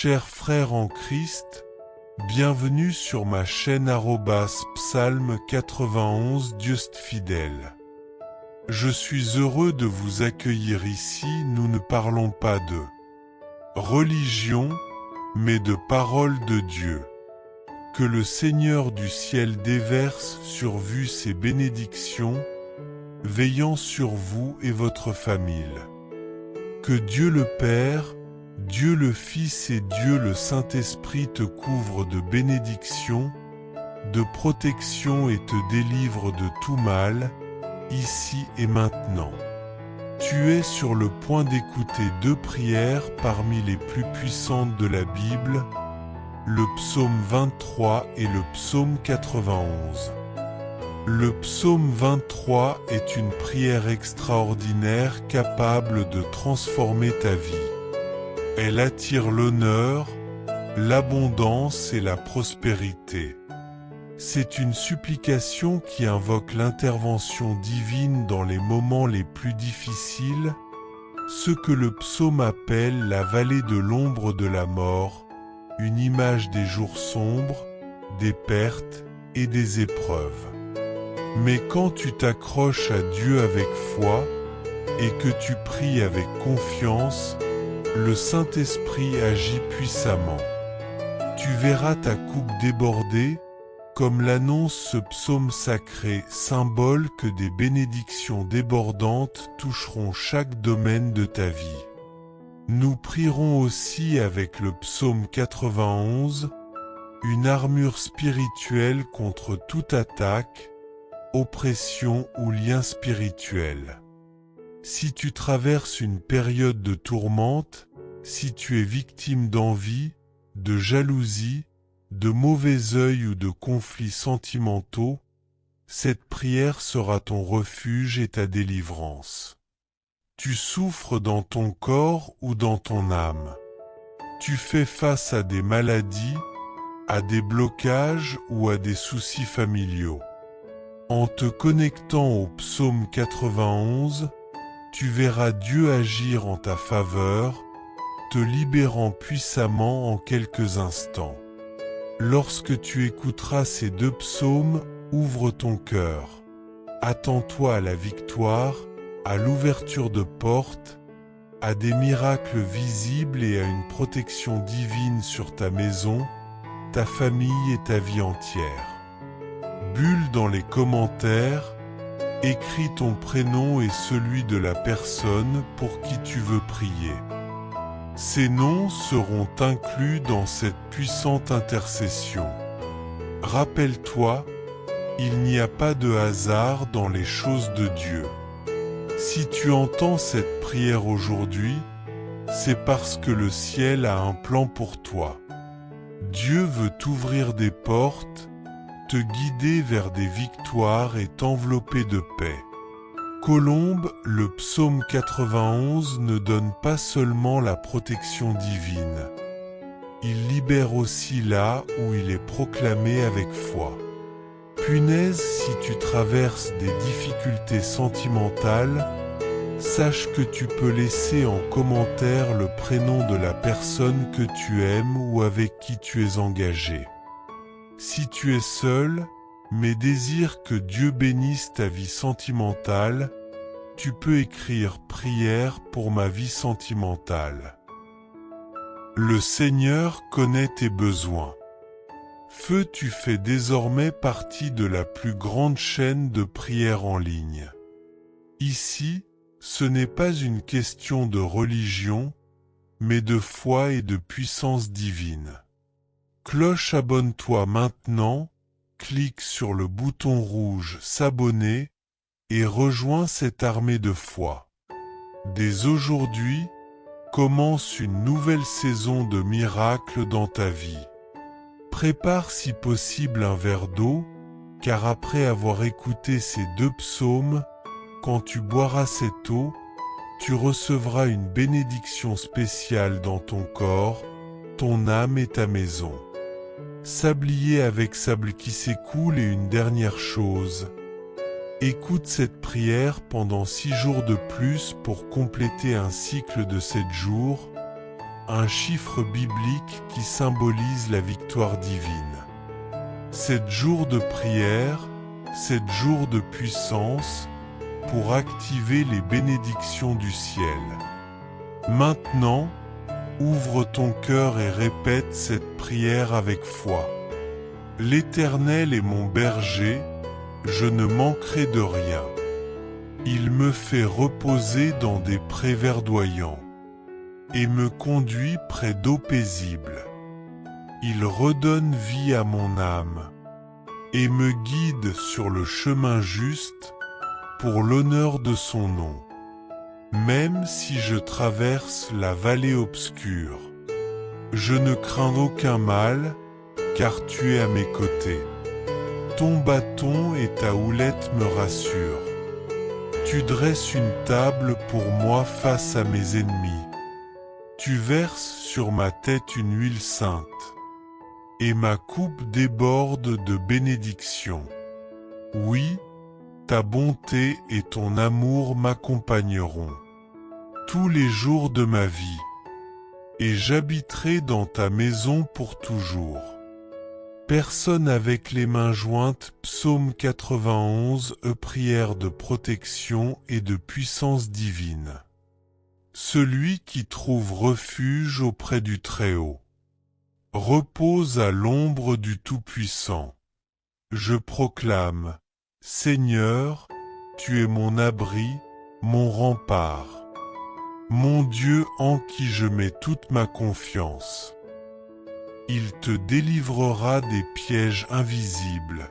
Chers frères en Christ, bienvenue sur ma chaîne Psaume 91 Juste fidèle. Je suis heureux de vous accueillir ici. Nous ne parlons pas de religion, mais de parole de Dieu. Que le Seigneur du ciel déverse sur vous ses bénédictions, veillant sur vous et votre famille. Que Dieu le Père, Dieu le Fils et Dieu le Saint-Esprit te couvrent de bénédictions, de protection et te délivrent de tout mal, ici et maintenant. Tu es sur le point d'écouter deux prières parmi les plus puissantes de la Bible, le psaume 23 et le psaume 91. Le psaume 23 est une prière extraordinaire capable de transformer ta vie. Elle attire l'honneur, l'abondance et la prospérité. C'est une supplication qui invoque l'intervention divine dans les moments les plus difficiles, ce que le psaume appelle la vallée de l'ombre de la mort, une image des jours sombres, des pertes et des épreuves. Mais quand tu t'accroches à Dieu avec foi et que tu pries avec confiance, le Saint-Esprit agit puissamment. Tu verras ta coupe déborder, comme l'annonce ce psaume sacré, symbole que des bénédictions débordantes toucheront chaque domaine de ta vie. Nous prierons aussi avec le psaume 91, une armure spirituelle contre toute attaque, oppression ou lien spirituel. Si tu traverses une période de tourmente, si tu es victime d'envie, de jalousie, de mauvais œil ou de conflits sentimentaux, cette prière sera ton refuge et ta délivrance. Tu souffres dans ton corps ou dans ton âme. Tu fais face à des maladies, à des blocages ou à des soucis familiaux. En te connectant au psaume 91, tu verras Dieu agir en ta faveur, te libérant puissamment en quelques instants. Lorsque tu écouteras ces deux psaumes, ouvre ton cœur. Attends-toi à la victoire, à l'ouverture de portes, à des miracles visibles et à une protection divine sur ta maison, ta famille et ta vie entière. Bulle dans les commentaires, écris ton prénom et celui de la personne pour qui tu veux prier. Ces noms seront inclus dans cette puissante intercession. Rappelle-toi, il n'y a pas de hasard dans les choses de Dieu. Si tu entends cette prière aujourd'hui, c'est parce que le ciel a un plan pour toi. Dieu veut t'ouvrir des portes, te guider vers des victoires et t'envelopper de paix. Colombe, le psaume 91 ne donne pas seulement la protection divine. Il libère aussi là où il est proclamé avec foi. Punaise, si tu traverses des difficultés sentimentales, sache que tu peux laisser en commentaire le prénom de la personne que tu aimes ou avec qui tu es engagé. Si tu es seul, mais désires que Dieu bénisse ta vie sentimentale, tu peux écrire « Prière pour ma vie sentimentale ». Le Seigneur connaît tes besoins. Feu, tu fais désormais partie de la plus grande chaîne de prière en ligne. Ici, ce n'est pas une question de religion, mais de foi et de puissance divine. Cloche, abonne-toi maintenant, clique sur le bouton rouge s'abonner et rejoins cette armée de foi. Dès aujourd'hui, commence une nouvelle saison de miracles dans ta vie. Prépare si possible un verre d'eau, car après avoir écouté ces deux psaumes, quand tu boiras cette eau, tu recevras une bénédiction spéciale dans ton corps, ton âme et ta maison. Sablier avec sable qui s'écoule et une dernière chose. Écoute cette prière pendant 6 jours de plus pour compléter un cycle de 7 jours, un chiffre biblique qui symbolise la victoire divine. 7 jours de prière, 7 jours de puissance, pour activer les bénédictions du ciel. Maintenant, ouvre ton cœur et répète cette prière avec foi. L'Éternel est mon berger, je ne manquerai de rien. Il me fait reposer dans des prés verdoyants et me conduit près d'eaux paisibles. Il redonne vie à mon âme et me guide sur le chemin juste pour l'honneur de son nom. Même si je traverse la vallée obscure, je ne crains aucun mal, car tu es à mes côtés. Ton bâton et ta houlette me rassurent. Tu dresses une table pour moi face à mes ennemis. Tu verses sur ma tête une huile sainte, et ma coupe déborde de bénédictions. Oui, ta bonté et ton amour m'accompagneront tous les jours de ma vie, et j'habiterai dans ta maison pour toujours. Personne avec les mains jointes, psaume 91, prière de protection et de puissance divine. Celui qui trouve refuge auprès du Très-Haut repose à l'ombre du Tout-Puissant. Je proclame, Seigneur, tu es mon abri, mon rempart, mon Dieu en qui je mets toute ma confiance. Il te délivrera des pièges invisibles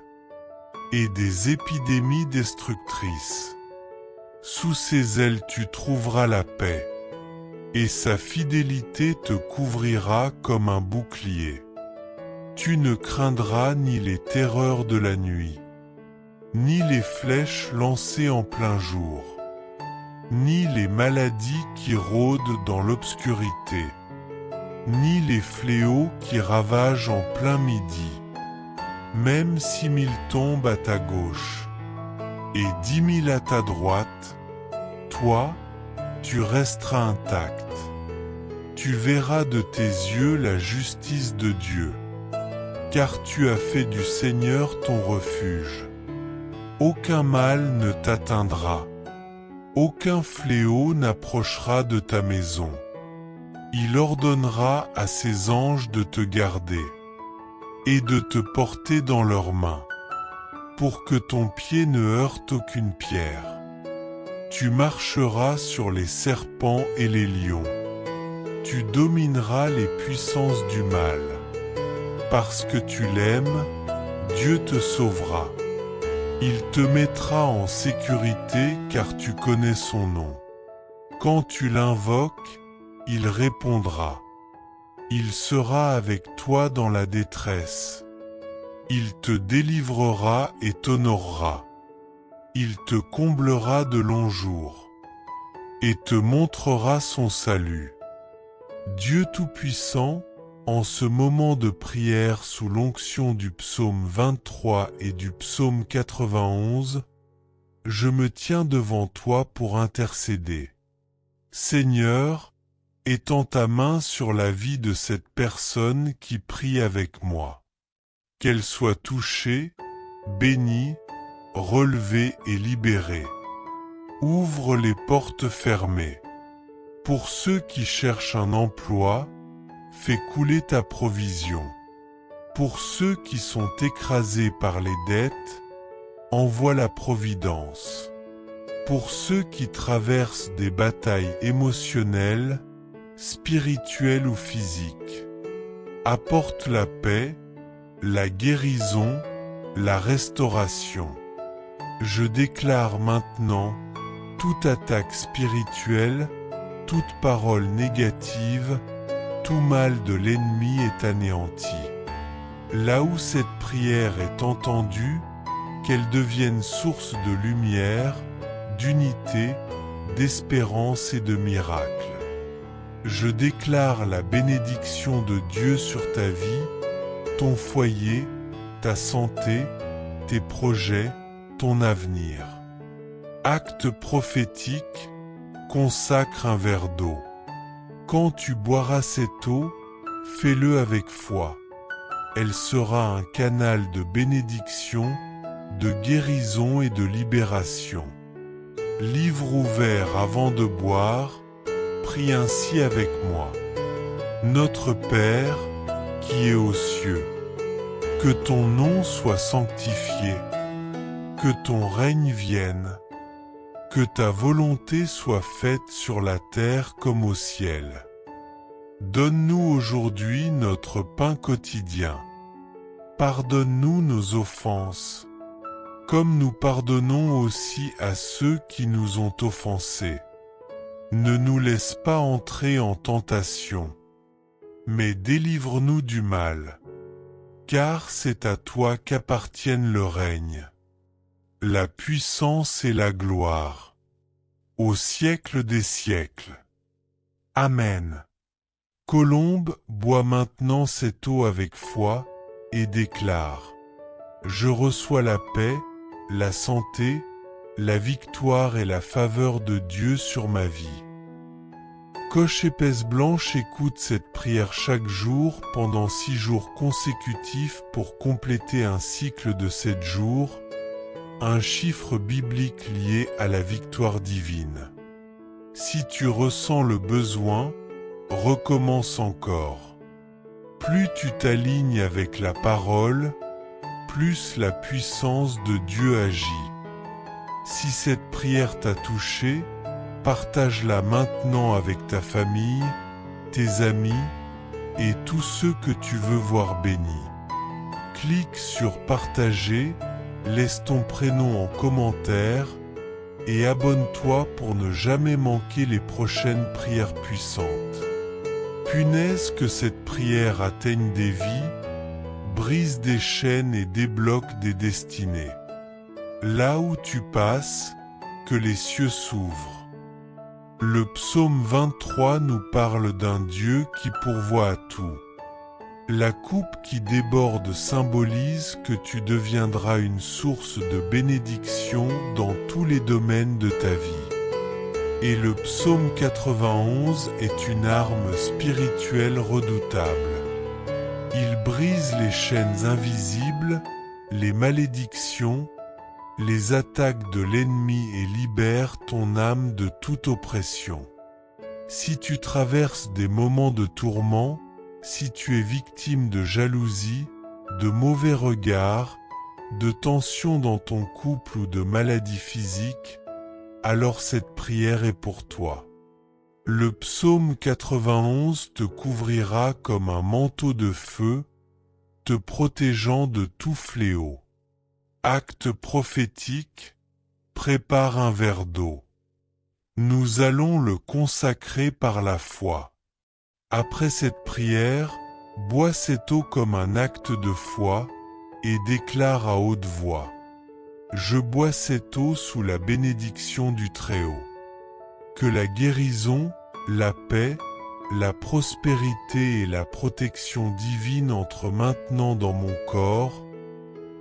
et des épidémies destructrices. Sous ses ailes tu trouveras la paix, et sa fidélité te couvrira comme un bouclier. Tu ne craindras ni les terreurs de la nuit, ni les flèches lancées en plein jour, ni les maladies qui rôdent dans l'obscurité, ni les fléaux qui ravagent en plein midi. Même 6 000 tombent à ta gauche, et 10 000 à ta droite, toi, tu resteras intact. Tu verras de tes yeux la justice de Dieu, car tu as fait du Seigneur ton refuge. Aucun mal ne t'atteindra, aucun fléau n'approchera de ta maison. Il ordonnera à ses anges de te garder et de te porter dans leurs mains, pour que ton pied ne heurte aucune pierre. Tu marcheras sur les serpents et les lions. Tu domineras les puissances du mal. Parce que tu l'aimes, Dieu te sauvera. Il te mettra en sécurité car tu connais son nom. Quand tu l'invoques, il répondra. Il sera avec toi dans la détresse. Il te délivrera et t'honorera. Il te comblera de longs jours et te montrera son salut. Dieu Tout-Puissant, en ce moment de prière sous l'onction du psaume 23 et du psaume 91, je me tiens devant toi pour intercéder. Seigneur, étends ta main sur la vie de cette personne qui prie avec moi. Qu'elle soit touchée, bénie, relevée et libérée. Ouvre les portes fermées. Pour ceux qui cherchent un emploi, fais couler ta provision. Pour ceux qui sont écrasés par les dettes, envoie la providence. Pour ceux qui traversent des batailles émotionnelles, spirituelles ou physiques, apporte la paix, la guérison, la restauration. Je déclare maintenant toute attaque spirituelle, toute parole négative, tout mal de l'ennemi est anéanti. Là où cette prière est entendue, qu'elle devienne source de lumière, d'unité, d'espérance et de miracles. Je déclare la bénédiction de Dieu sur ta vie, ton foyer, ta santé, tes projets, ton avenir. Acte prophétique, consacre un verre d'eau. Quand tu boiras cette eau, fais-le avec foi. Elle sera un canal de bénédiction, de guérison et de libération. Livre ouvert avant de boire, prie ainsi avec moi. Notre Père, qui es aux cieux, que ton nom soit sanctifié, que ton règne vienne, que ta volonté soit faite sur la terre comme au ciel. Donne-nous aujourd'hui notre pain quotidien. Pardonne-nous nos offenses, comme nous pardonnons aussi à ceux qui nous ont offensés. Ne nous laisse pas entrer en tentation, mais délivre-nous du mal, car c'est à toi qu'appartiennent le règne, la puissance et la gloire, au siècle des siècles. Amen. Colombe boit maintenant cette eau avec foi et déclare: Je reçois la paix, la santé, la victoire et la faveur de Dieu sur ma vie. Coche épaisse blanche écoute cette prière chaque jour pendant 6 jours consécutifs pour compléter un cycle de 7 jours, un chiffre biblique lié à la victoire divine. Si tu ressens le besoin, recommence encore. Plus tu t'alignes avec la parole, plus la puissance de Dieu agit. Si cette prière t'a touché, partage-la maintenant avec ta famille, tes amis et tous ceux que tu veux voir bénis. Clique sur partager, laisse ton prénom en commentaire et abonne-toi pour ne jamais manquer les prochaines prières puissantes. Punaise, que cette prière atteigne des vies, brise des chaînes et débloque des destinées. Là où tu passes, que les cieux s'ouvrent. Le psaume 23 nous parle d'un Dieu qui pourvoit à tout. La coupe qui déborde symbolise que tu deviendras une source de bénédiction dans tous les domaines de ta vie. Et le psaume 91 est une arme spirituelle redoutable. Il brise les chaînes invisibles, les malédictions, les attaques de l'ennemi et libère ton âme de toute oppression. Si tu traverses des moments de tourment, si tu es victime de jalousie, de mauvais regards, de tensions dans ton couple ou de maladies physiques, alors cette prière est pour toi. Le psaume 91 te couvrira comme un manteau de feu, te protégeant de tout fléau. Acte prophétique, prépare un verre d'eau. Nous allons le consacrer par la foi. Après cette prière, bois cette eau comme un acte de foi et déclare à haute voix: Je bois cette eau sous la bénédiction du Très-Haut. Que la guérison, la paix, la prospérité et la protection divine entrent maintenant dans mon corps,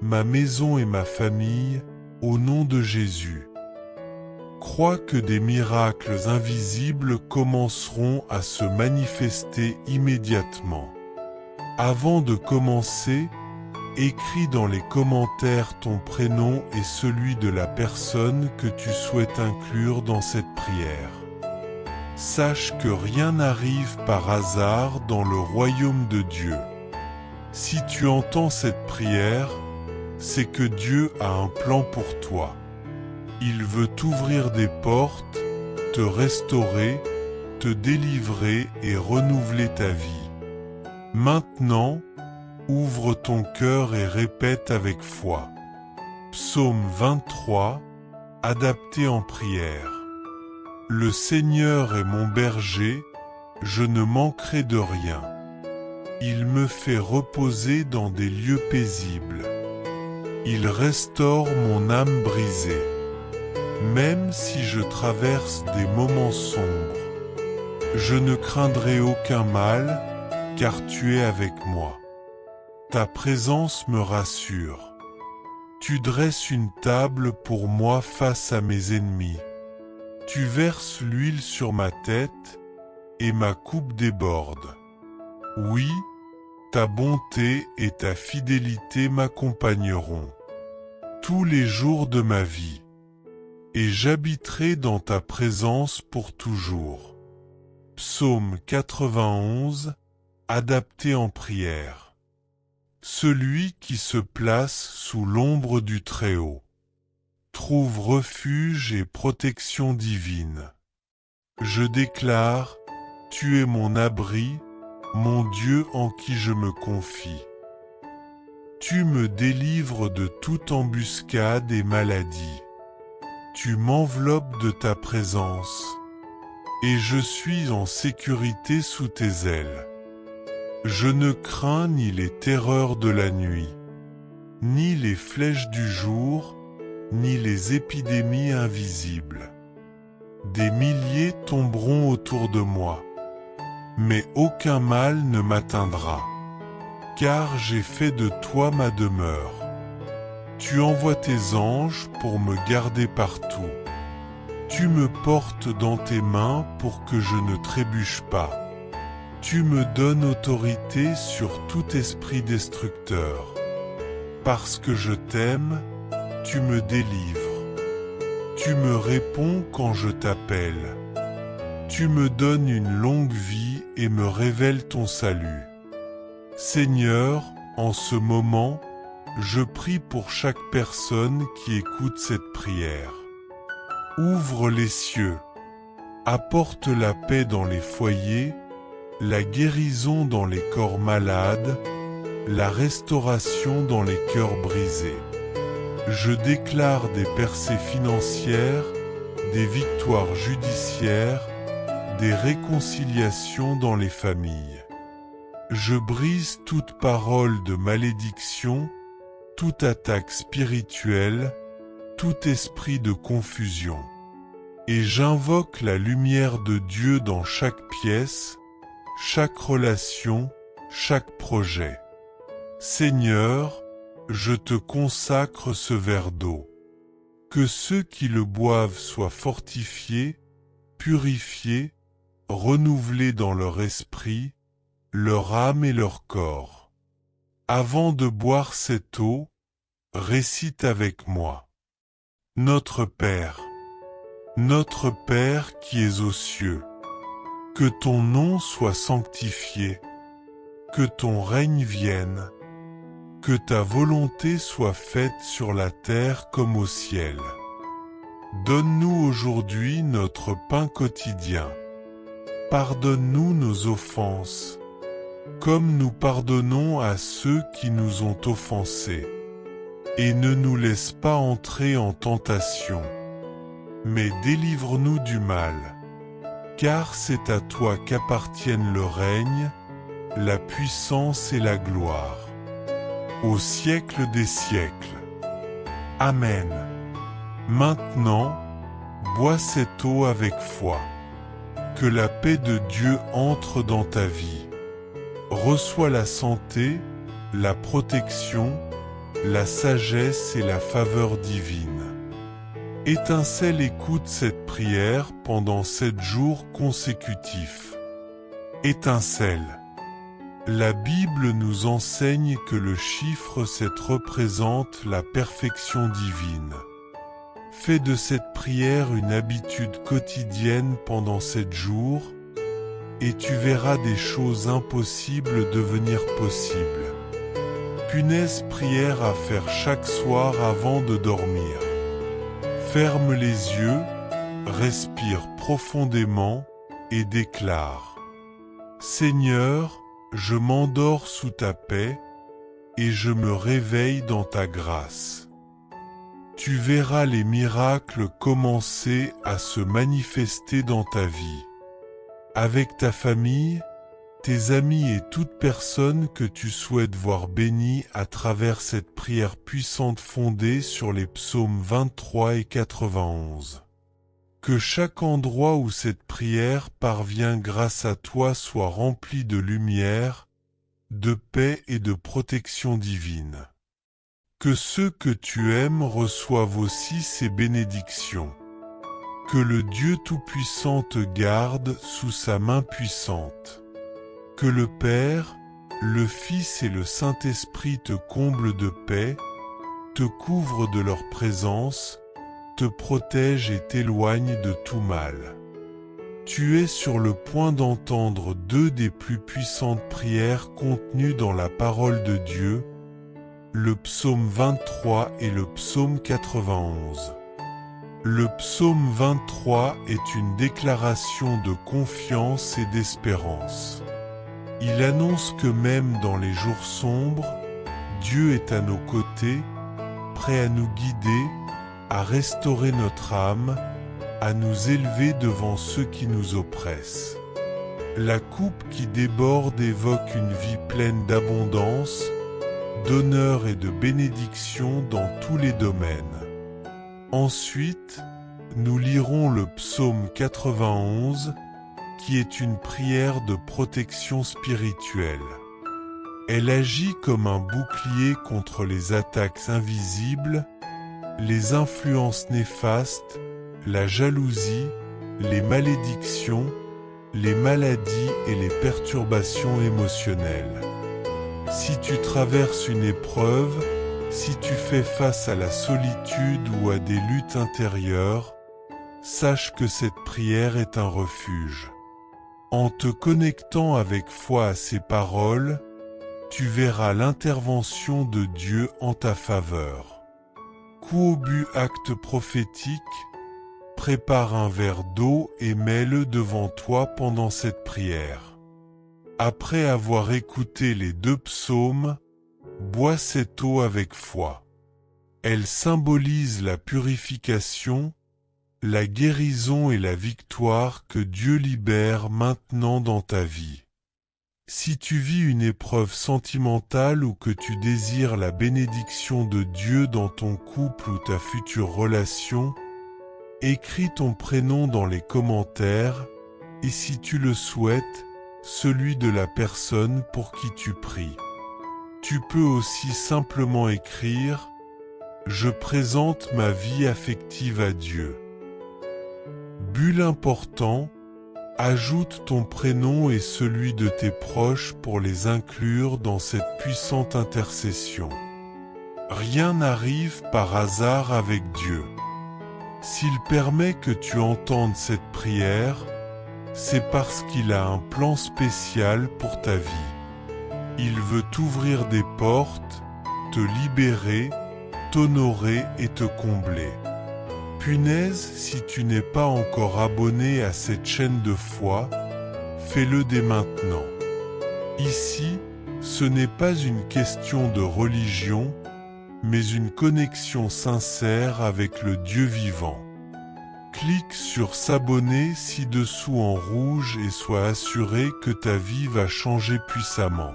ma maison et ma famille, au nom de Jésus. Crois que des miracles invisibles commenceront à se manifester immédiatement. Avant de commencer, écris dans les commentaires ton prénom et celui de la personne que tu souhaites inclure dans cette prière. Sache que rien n'arrive par hasard dans le royaume de Dieu. Si tu entends cette prière, c'est que Dieu a un plan pour toi. Il veut t'ouvrir des portes, te restaurer, te délivrer et renouveler ta vie. Maintenant, ouvre ton cœur et répète avec foi. Psaume 23, adapté en prière. Le Seigneur est mon berger, je ne manquerai de rien. Il me fait reposer dans des lieux paisibles. Il restaure mon âme brisée. Même si je traverse des moments sombres, je ne craindrai aucun mal, car tu es avec moi. Ta présence me rassure. Tu dresses une table pour moi face à mes ennemis. Tu verses l'huile sur ma tête, et ma coupe déborde. Oui, ta bonté et ta fidélité m'accompagneront tous les jours de ma vie, et j'habiterai dans ta présence pour toujours. Psaume 91, adapté en prière. Celui qui se place sous l'ombre du Très-Haut trouve refuge et protection divine. Je déclare, tu es mon abri, mon Dieu en qui je me confie. Tu me délivres de toute embuscade et maladie. Tu m'enveloppes de ta présence, et je suis en sécurité sous tes ailes. Je ne crains ni les terreurs de la nuit, ni les flèches du jour, ni les épidémies invisibles. Des milliers tomberont autour de moi, mais aucun mal ne m'atteindra, car j'ai fait de toi ma demeure. Tu envoies tes anges pour me garder partout. Tu me portes dans tes mains pour que je ne trébuche pas. Tu me donnes autorité sur tout esprit destructeur. Parce que je t'aime, tu me délivres. Tu me réponds quand je t'appelle. Tu me donnes une longue vie et me révèles ton salut. Seigneur, en ce moment, je prie pour chaque personne qui écoute cette prière. Ouvre les cieux. Apporte la paix dans les foyers, la guérison dans les corps malades, la restauration dans les cœurs brisés. Je déclare des percées financières, des victoires judiciaires, des réconciliations dans les familles. Je brise toute parole de malédiction, toute attaque spirituelle, tout esprit de confusion. Et j'invoque la lumière de Dieu dans chaque pièce, chaque relation, chaque projet. Seigneur, je te consacre ce verre d'eau. Que ceux qui le boivent soient fortifiés, purifiés, renouvelés dans leur esprit, leur âme et leur corps. Avant de boire cette eau, récite avec moi. Notre Père qui es aux cieux, que ton nom soit sanctifié, que ton règne vienne, que ta volonté soit faite sur la terre comme au ciel. Donne-nous aujourd'hui notre pain quotidien. Pardonne-nous nos offenses, comme nous pardonnons à ceux qui nous ont offensés. Et ne nous laisse pas entrer en tentation, mais délivre-nous du mal, car c'est à toi qu'appartiennent le règne, la puissance et la gloire, au siècle des siècles. Amen. Maintenant, bois cette eau avec foi. Que la paix de Dieu entre dans ta vie. Reçois la santé, la protection, la sagesse et la faveur divine. Étincelle écoute cette prière pendant 7 jours consécutifs. Étincelle. La Bible nous enseigne que le chiffre 7 représente la perfection divine. Fais de cette prière une habitude quotidienne pendant 7 jours, et tu verras des choses impossibles devenir possibles. Punaise prière à faire chaque soir avant de dormir. Ferme les yeux, respire profondément et déclare. Seigneur, je m'endors sous ta paix et je me réveille dans ta grâce. Tu verras les miracles commencer à se manifester dans ta vie. Avec ta famille, tes amis et toute personne que tu souhaites voir bénie à travers cette prière puissante fondée sur les psaumes 23 et 91. Que chaque endroit où cette prière parvient grâce à toi soit rempli de lumière, de paix et de protection divine. Que ceux que tu aimes reçoivent aussi ces bénédictions. Que le Dieu Tout-Puissant te garde sous sa main puissante. Que le Père, le Fils et le Saint-Esprit te comblent de paix, te couvrent de leur présence, te protègent et t'éloignent de tout mal. Tu es sur le point d'entendre deux des plus puissantes prières contenues dans la parole de Dieu, le psaume 23 et le psaume 91. Le psaume 23 est une déclaration de confiance et d'espérance. Il annonce que même dans les jours sombres, Dieu est à nos côtés, prêt à nous guider, à restaurer notre âme, à nous élever devant ceux qui nous oppressent. La coupe qui déborde évoque une vie pleine d'abondance, d'honneur et de bénédiction dans tous les domaines. Ensuite, nous lirons le psaume 91, qui est une prière de protection spirituelle. Elle agit comme un bouclier contre les attaques invisibles, les influences néfastes, la jalousie, les malédictions, les maladies et les perturbations émotionnelles. Si tu traverses une épreuve, si tu fais face à la solitude ou à des luttes intérieures, sache que cette prière est un refuge. En te connectant avec foi à ces paroles, tu verras l'intervention de Dieu en ta faveur. Coup au but acte prophétique, prépare un verre d'eau et mets-le devant toi pendant cette prière. Après avoir écouté les deux psaumes, bois cette eau avec foi. Elle symbolise la purification, la guérison et la victoire que Dieu libère maintenant dans ta vie. Si tu vis une épreuve sentimentale ou que tu désires la bénédiction de Dieu dans ton couple ou ta future relation, écris ton prénom dans les commentaires et si tu le souhaites, celui de la personne pour qui tu pries. Tu peux aussi simplement écrire « Je présente ma vie affective à Dieu ». Bulle important, ajoute ton prénom et celui de tes proches pour les inclure dans cette puissante intercession. Rien n'arrive par hasard avec Dieu. S'il permet que tu entendes cette prière, c'est parce qu'il a un plan spécial pour ta vie. Il veut t'ouvrir des portes, te libérer, t'honorer et te combler. Punaise, si tu n'es pas encore abonné à cette chaîne de foi, fais-le dès maintenant. Ici, ce n'est pas une question de religion, mais une connexion sincère avec le Dieu vivant. Clique sur s'abonner ci-dessous en rouge et sois assuré que ta vie va changer puissamment.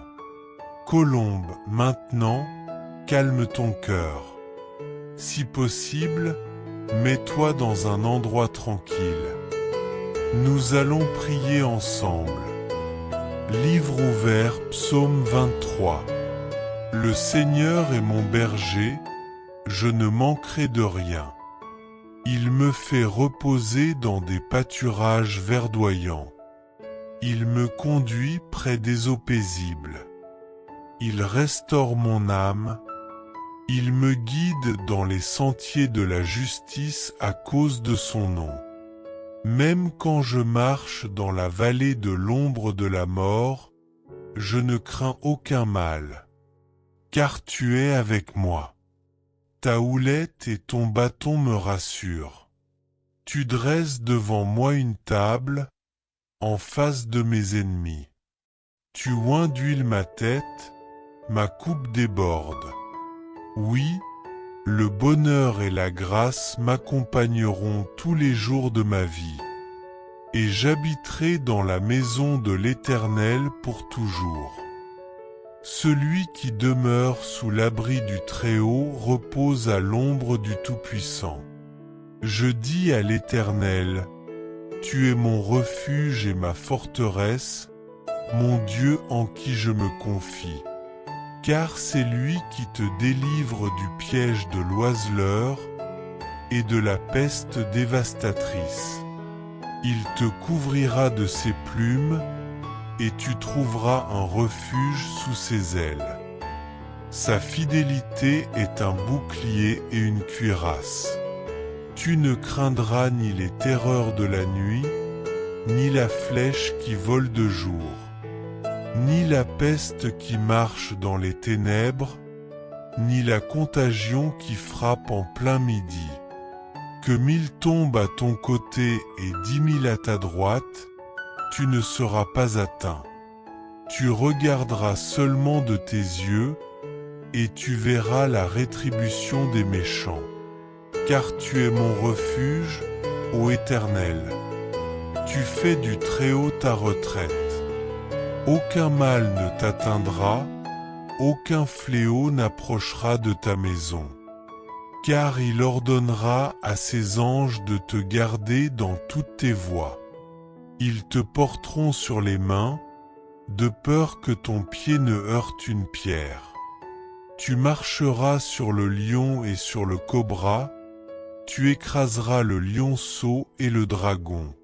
Colombe, maintenant, calme ton cœur. Si possible, mets-toi dans un endroit tranquille. Nous allons prier ensemble. Livre ouvert, psaume 23. Le Seigneur est mon berger, je ne manquerai de rien. Il me fait reposer dans des pâturages verdoyants. Il me conduit près des eaux paisibles. Il restaure mon âme. Il me guide dans les sentiers de la justice à cause de son nom. Même quand je marche dans la vallée de l'ombre de la mort, je ne crains aucun mal, car tu es avec moi. Ta houlette et ton bâton me rassurent. Tu dresses devant moi une table, en face de mes ennemis. Tu oins d'huile ma tête, ma coupe déborde. Oui, le bonheur et la grâce m'accompagneront tous les jours de ma vie, et j'habiterai dans la maison de l'Éternel pour toujours. Celui qui demeure sous l'abri du Très-Haut repose à l'ombre du Tout-Puissant. Je dis à l'Éternel, tu es mon refuge et ma forteresse, mon Dieu en qui je me confie. Car c'est lui qui te délivre du piège de l'oiseleur, et de la peste dévastatrice. Il te couvrira de ses plumes, et tu trouveras un refuge sous ses ailes. Sa fidélité est un bouclier et une cuirasse. Tu ne craindras ni les terreurs de la nuit, ni la flèche qui vole de jour, ni la peste qui marche dans les ténèbres, ni la contagion qui frappe en plein midi. Que 1000 tombent à ton côté et 10 000 à ta droite, tu ne seras pas atteint. Tu regarderas seulement de tes yeux, et tu verras la rétribution des méchants. Car tu es mon refuge, ô Éternel. Tu fais du Très-Haut ta retraite. Aucun mal ne t'atteindra, aucun fléau n'approchera de ta maison. Car il ordonnera à ses anges de te garder dans toutes tes voies. Ils te porteront sur les mains, de peur que ton pied ne heurte une pierre. Tu marcheras sur le lion et sur le cobra, tu écraseras le lionceau et le dragon.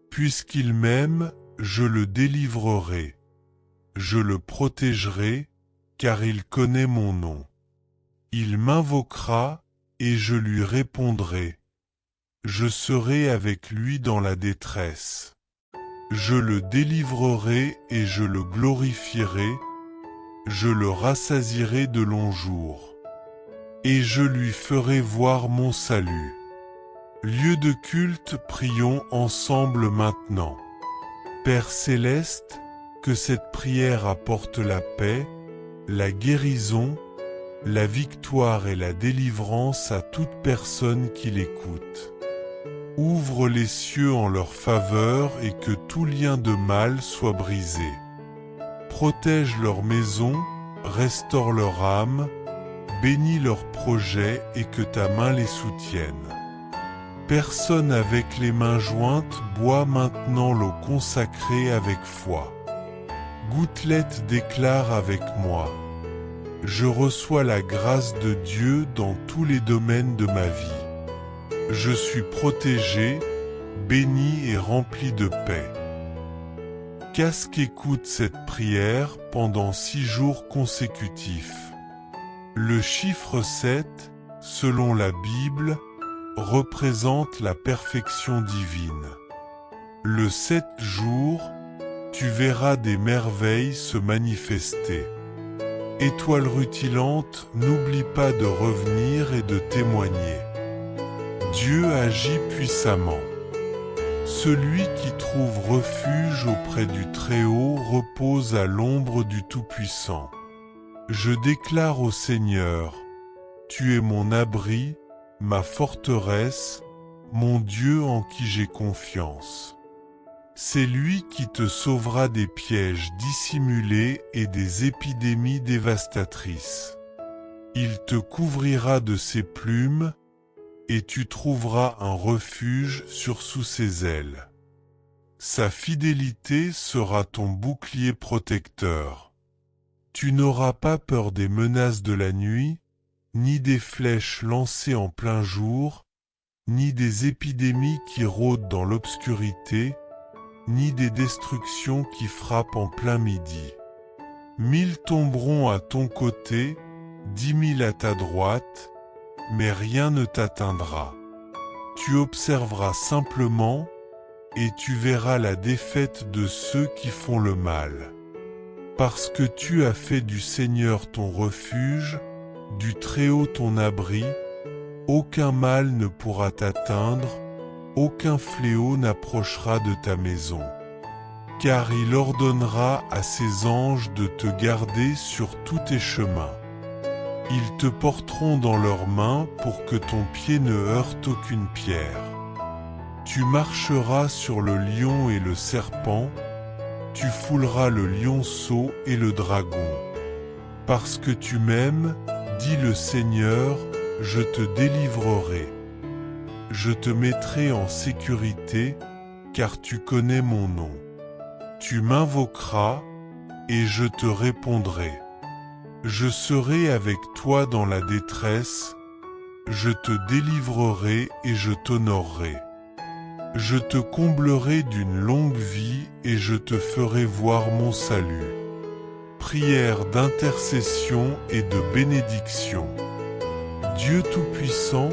Puisqu'il m'aime, je le délivrerai. Je le protégerai, car il connaît mon nom. Il m'invoquera, et je lui répondrai. Je serai avec lui dans la détresse. Je le délivrerai et je le glorifierai. Je le rassasierai de longs jours. Et je lui ferai voir mon salut. Lieu de culte, prions ensemble maintenant. Père céleste, que cette prière apporte la paix, la guérison, la victoire et la délivrance à toute personne qui l'écoute. Ouvre les cieux en leur faveur et que tout lien de mal soit brisé. Protège leur maison, restaure leur âme, bénis leurs projets et que ta main les soutienne. Personne avec les mains jointes boit maintenant l'eau consacrée avec foi. Gouttelette déclare avec moi. Je reçois la grâce de Dieu dans tous les domaines de ma vie. Je suis protégé, béni et rempli de paix. Casque écoute cette prière pendant 6 jours consécutifs. Le chiffre 7, selon la Bible, représente la perfection divine. Le 7 jours, tu verras des merveilles se manifester. Étoile rutilante, n'oublie pas de revenir et de témoigner. Dieu agit puissamment. Celui qui trouve refuge auprès du Très-Haut repose à l'ombre du Tout-Puissant. Je déclare au Seigneur, tu es mon abri, ma forteresse, mon Dieu en qui j'ai confiance. C'est lui qui te sauvera des pièges dissimulés et des épidémies dévastatrices. Il te couvrira de ses plumes, et tu trouveras un refuge sous ses ailes. Sa fidélité sera ton bouclier protecteur. Tu n'auras pas peur des menaces de la nuit, ni des flèches lancées en plein jour, ni des épidémies qui rôdent dans l'obscurité, ni des destructions qui frappent en plein midi. 1000 tomberont à ton côté, 10 000 à ta droite, mais rien ne t'atteindra. Tu observeras simplement, et tu verras la défaite de ceux qui font le mal. Parce que tu as fait du Seigneur ton refuge, du Très-Haut ton abri, aucun mal ne pourra t'atteindre, aucun fléau n'approchera de ta maison. Car il ordonnera à ses anges de te garder sur tous tes chemins. Ils te porteront dans leurs mains pour que ton pied ne heurte aucune pierre. Tu marcheras sur le lion et le serpent, tu fouleras le lionceau et le dragon. Parce que tu m'aimes, dit le Seigneur, je te délivrerai. Je te mettrai en sécurité, car tu connais mon nom. Tu m'invoqueras, et je te répondrai. Je serai avec toi dans la détresse, je te délivrerai et je t'honorerai. Je te comblerai d'une longue vie et je te ferai voir mon salut. Prière d'intercession et de bénédiction. Dieu Tout-Puissant,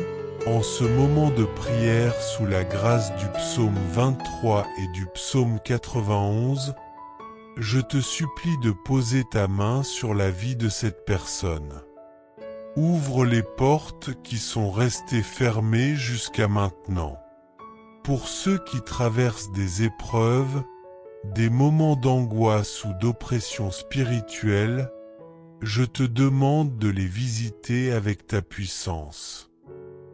en ce moment de prière sous la grâce du psaume 23 et du psaume 91, je te supplie de poser ta main sur la vie de cette personne. Ouvre les portes qui sont restées fermées jusqu'à maintenant. Pour ceux qui traversent des épreuves, des moments d'angoisse ou d'oppression spirituelle, je te demande de les visiter avec ta puissance.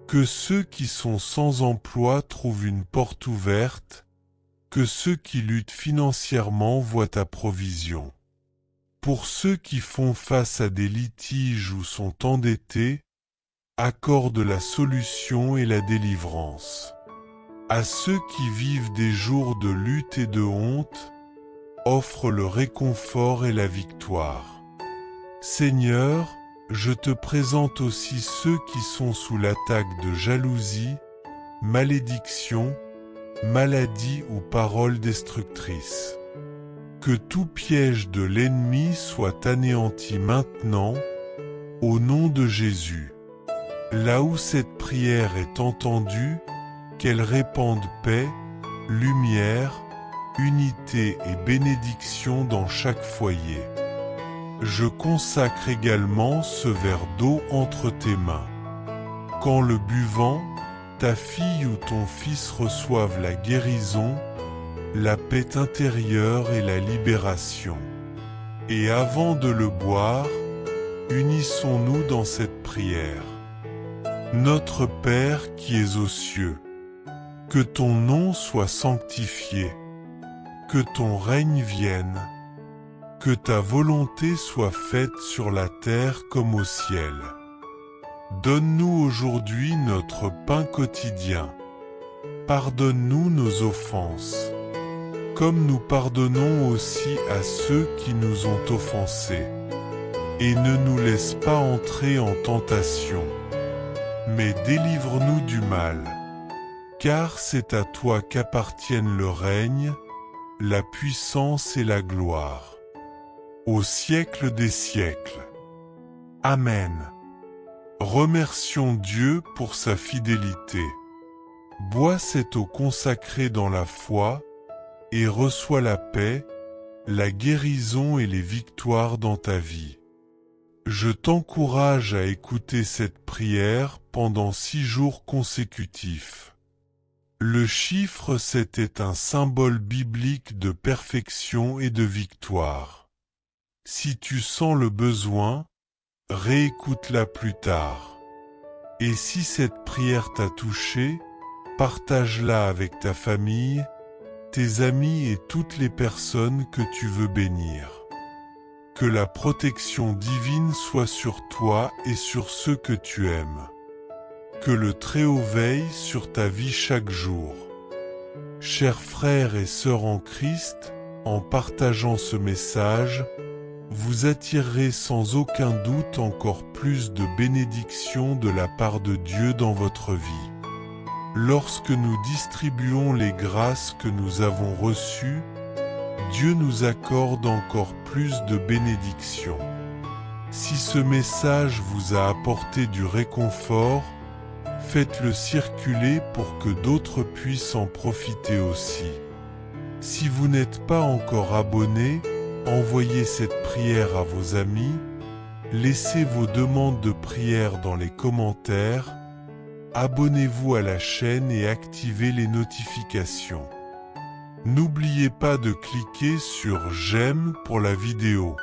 Que ceux qui sont sans emploi trouvent une porte ouverte, que ceux qui luttent financièrement voient ta provision. Pour ceux qui font face à des litiges ou sont endettés, accorde la solution et la délivrance. À ceux qui vivent des jours de lutte et de honte, offre le réconfort et la victoire. Seigneur, je te présente aussi ceux qui sont sous l'attaque de jalousie, malédiction, maladie ou paroles destructrices. Que tout piège de l'ennemi soit anéanti maintenant, au nom de Jésus. Là où cette prière est entendue, qu'elle répande paix, lumière, unité et bénédiction dans chaque foyer. Je consacre également ce verre d'eau entre tes mains. Qu'en le buvant, ta fille ou ton fils reçoivent la guérison, la paix intérieure et la libération. Et avant de le boire, unissons-nous dans cette prière. Notre Père qui es aux cieux, que ton nom soit sanctifié, que ton règne vienne, que ta volonté soit faite sur la terre comme au ciel. Donne-nous aujourd'hui notre pain quotidien. Pardonne-nous nos offenses, comme nous pardonnons aussi à ceux qui nous ont offensés. Et ne nous laisse pas entrer en tentation, mais délivre-nous du mal. Car c'est à toi qu'appartiennent le règne, la puissance et la gloire, au siècle des siècles. Amen. Remercions Dieu pour sa fidélité. Bois cette eau consacrée dans la foi, et reçois la paix, la guérison et les victoires dans ta vie. Je t'encourage à écouter cette prière pendant 6 jours consécutifs. Le chiffre 7 est un symbole biblique de perfection et de victoire. Si tu sens le besoin, réécoute-la plus tard. Et si cette prière t'a touché, partage-la avec ta famille, tes amis et toutes les personnes que tu veux bénir. Que la protection divine soit sur toi et sur ceux que tu aimes. Que le Très-Haut veille sur ta vie chaque jour. Chers frères et sœurs en Christ, en partageant ce message, vous attirerez sans aucun doute encore plus de bénédictions de la part de Dieu dans votre vie. Lorsque nous distribuons les grâces que nous avons reçues, Dieu nous accorde encore plus de bénédictions. Si ce message vous a apporté du réconfort, faites-le circuler pour que d'autres puissent en profiter aussi. Si vous n'êtes pas encore abonné, envoyez cette prière à vos amis, laissez vos demandes de prière dans les commentaires, abonnez-vous à la chaîne et activez les notifications. N'oubliez pas de cliquer sur j'aime pour la vidéo.